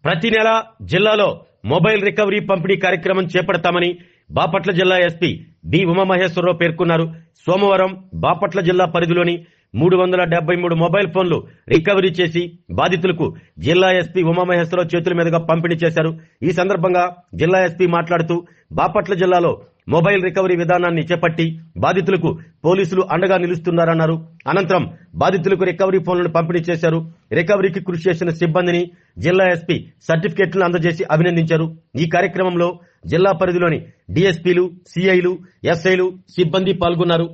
ప్రతి నెల జిల్లాలో మొబైల్ రికవరీ పంపిణీ కార్యక్రమం చేపడతామని బాపట్ల జిల్లా ఎస్పీ డి ఉమామహేశ్వరరావు పేర్కొన్నారు. సోమవారం బాపట్ల జిల్లా పరిధిలోని 373 మొబైల్ ఫోన్లు రికవరీ చేసి బాధితులకు జిల్లా ఎస్పీ ఉమామహేశ్వరరావు చేతుల మీదుగా పంపిణీ చేశారు. ఈ సందర్భంగా జిల్లా ఎస్పీ మాట్లాడుతూ బాపట్ల జిల్లాలో మొబైల్ రికవరీ విధానాన్ని చేపట్టి బాధితులకు పోలీసులు అండగా నిలుస్తున్నారన్నారు. అనంతరం బాధితులకు రికవరీ ఫోన్లను పంపిణీ చేశారు. రికవరీకి కృషి చేసిన సిబ్బందిని జిల్లా ఎస్పీ సర్టిఫికెట్లను అందజేసి అభినందించారు. ఈ కార్యక్రమంలో జిల్లా పరిధిలోని డీఎస్పీలు, సిఐలు, ఎస్ఐలు, సిబ్బంది పాల్గొన్నారు.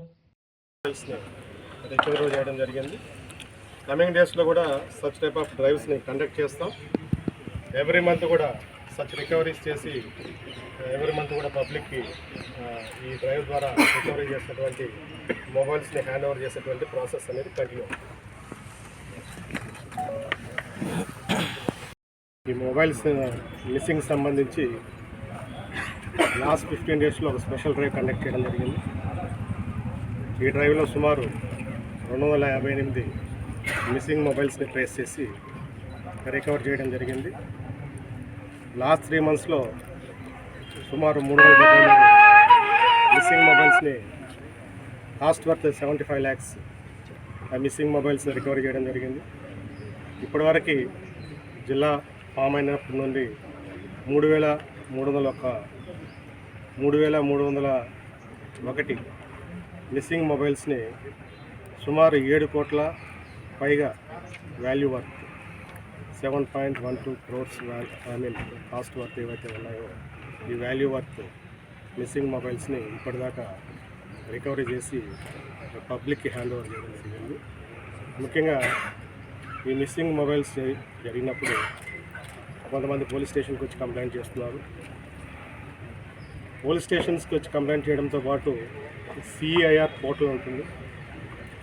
రికవరీ చేయడం జరిగింది. కమింగ్ డేస్లో కూడా సచ్ టైప్ ఆఫ్ డ్రైవ్స్ని కండక్ట్ చేస్తాం. ఎవ్రీ మంత్ కూడా సచ్ రికవరీస్ చేసి ఎవ్రీ మంత్ కూడా పబ్లిక్కి ఈ డ్రైవ్ ద్వారా రికవరీ చేసేటువంటి మొబైల్స్ని హ్యాండ్ ఓవర్ చేసేటువంటి ప్రాసెస్ అనేది కంటిన్యూ. ఈ మొబైల్స్ మిస్సింగ్ సంబంధించి లాస్ట్ 15 డేస్లో ఒక స్పెషల్ డ్రైవ్ కండక్ట్ చేయడం జరిగింది. ఈ డ్రైవ్లో సుమారు 258 మిస్సింగ్ మొబైల్స్ని ట్రేస్ చేసి రికవర్ చేయడం జరిగింది. లాస్ట్ 3 మంత్స్లో సుమారు 373 మిస్సింగ్ మొబైల్స్ని కాస్ట్ వర్త్ 75 lakhs మిస్సింగ్ మొబైల్స్ని రికవర్ చేయడం జరిగింది. ఇప్పటివరకు జిల్లా ఫామ్ అయినప్పటి నుండి 3,301 మిస్సింగ్ మొబైల్స్ని సుమారు 7 కోట్ల పైగా value worth 7.12 crores cost worth ఏవైతే ఉన్నాయో ఈ వాల్యూ వర్త్ మిస్సింగ్ మొబైల్స్ని ఇప్పటిదాకా రికవరీ చేసి పబ్లిక్కి హ్యాండ్ ఓవర్ చేయడం జరిగింది. ముఖ్యంగా ఈ మిస్సింగ్ మొబైల్స్ జరిగినప్పుడు కొంతమంది పోలీస్ స్టేషన్కి వచ్చి కంప్లైంట్ చేస్తున్నారు. పోలీస్ స్టేషన్స్కి వచ్చి కంప్లైంట్ చేయడంతో పాటు సిఐఆర్ పోర్టల్ ఉంటుంది.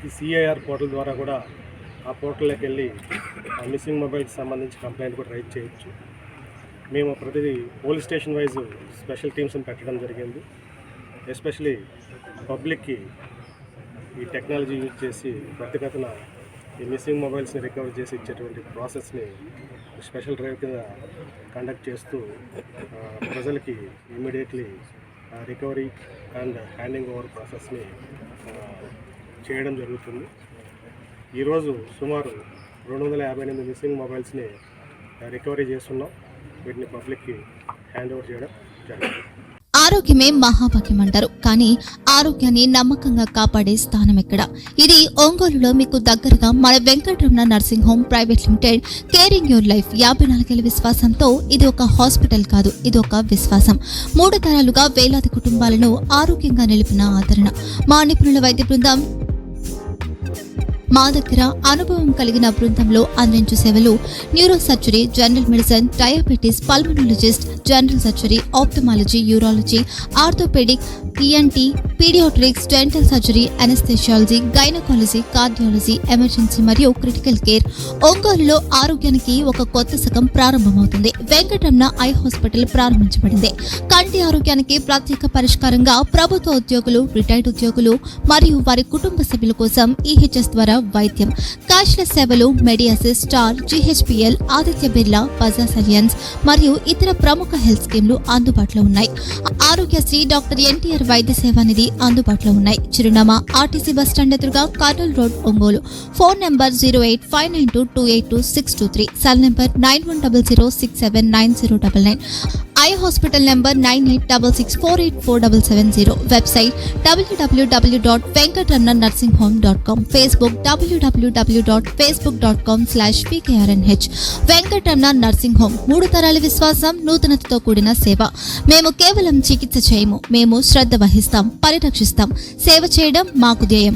ఈ సిఐఆర్ పోర్టల్ ద్వారా కూడా ఆ పోర్టల్లోకి వెళ్ళి ఆ మిస్సింగ్ మొబైల్కి సంబంధించి కంప్లైంట్ కూడా రైజ్ చేయొచ్చు. మేము ప్రతిదీ పోలీస్ స్టేషన్ వైజ్ స్పెషల్ టీమ్స్ని పెట్టడం జరిగింది. ఎస్పెషలీ పబ్లిక్కి ఈ టెక్నాలజీ యూజ్ చేసి వ్యక్తిగతన ఈ మిస్సింగ్ మొబైల్స్ని రికవర్ చేసి ఇచ్చేటువంటి ప్రాసెస్ని స్పెషల్ డ్రైవ్ కింద కండక్ట్ చేస్తూ ప్రజలకి immediately recovery and handing over ప్రాసెస్ని చేయడం జరుగుతుంది. ఈరోజు సుమారు 258 మిస్సింగ్ మొబైల్స్ని రికవరీ చేస్తున్నాం. వీటిని పబ్లిక్కి హ్యాండ్ ఓవర్ చేయడం జరిగింది. ఆరోగ్యమే మహాభాగ్యం అంటారు, కానీ ఆరోగ్యాన్ని నమ్మకంగా కాపాడే స్థానం ఎక్కడ? ఇది ఒంగోలులో మీకు దగ్గరగా మన Venkataramana nursing home private limited. Caring your life 54 ఏళ్ల విశ్వాసంతో ఇది ఒక హాస్పిటల్ కాదు, ఇది ఒక విశ్వాసం. 3 తరాలుగా వేలాది కుటుంబాలను ఆరోగ్యంగా నిలిపిన ఆదరణ. మా నిపుణుల వైద్య బృందం మా దగ్గర అనుభవం కలిగిన బృందంలో అందించే సేవలు neuro surgery, general medicine, diabetes, pulmonologist, general surgery, ophthalmology, urology, orthopaedic, ENT, paediatrics, dental surgery, anaesthesiology, gynaecology, cardiology, emergency మరియు క్రిటికల్ కేర్. ఒంగోలులో ఆరోగ్యానికి ఒక కొత్త శకం ప్రారంభమవుతుంది. వెంకటరమణ ఐ హాస్పిటల్ ప్రారంభించబడింది. కంటి ఆరోగ్యానికి ప్రత్యేక పరిష్కారంగా ప్రభుత్వ ఉద్యోగులు, రిటైర్డ్ ఉద్యోగులు మరియు వారి కుటుంబ సభ్యుల కోసం ఈహెచ్ఎస్ ద్వారా వైద్యం, క్యాష్లెస్ సేవలు, మెడియాసిస్, స్టార్, జీహెచ్పీఎల్, ఆదిత్య బిర్లా, బజాజ్ అలియన్స్ మరియు ఇతర ప్రముఖ హెల్త్ స్కీమ్లు అందుబాటులో ఉన్నాయి. ఆరోగ్యశ్రీ, డాక్టర్ ఎన్టీఆర్ వైద్య సేవా నిధి అందుబాటులో ఉన్నాయి. చిరునామా ఆర్టీసీ బస్టాండ్ ఎదురుగా, Kurnool road, Ongole. Phone number 08592282623, cell number 9100679099. Eye hospital number 9866484770. Website www.venkatramanarsinghome.com. Facebook www.facebook.com/pkrnh. Venkataramana nursing home, 3 తరాల విశ్వాసం, నూతనతతో కూడిన సేవ. మేము కేవలం చికిత్స చేయము, మేము శ్రద్ధ వహిస్తాం, పరిరక్షిస్తాం. సేవ చేయడం మాకు ధ్యేయం.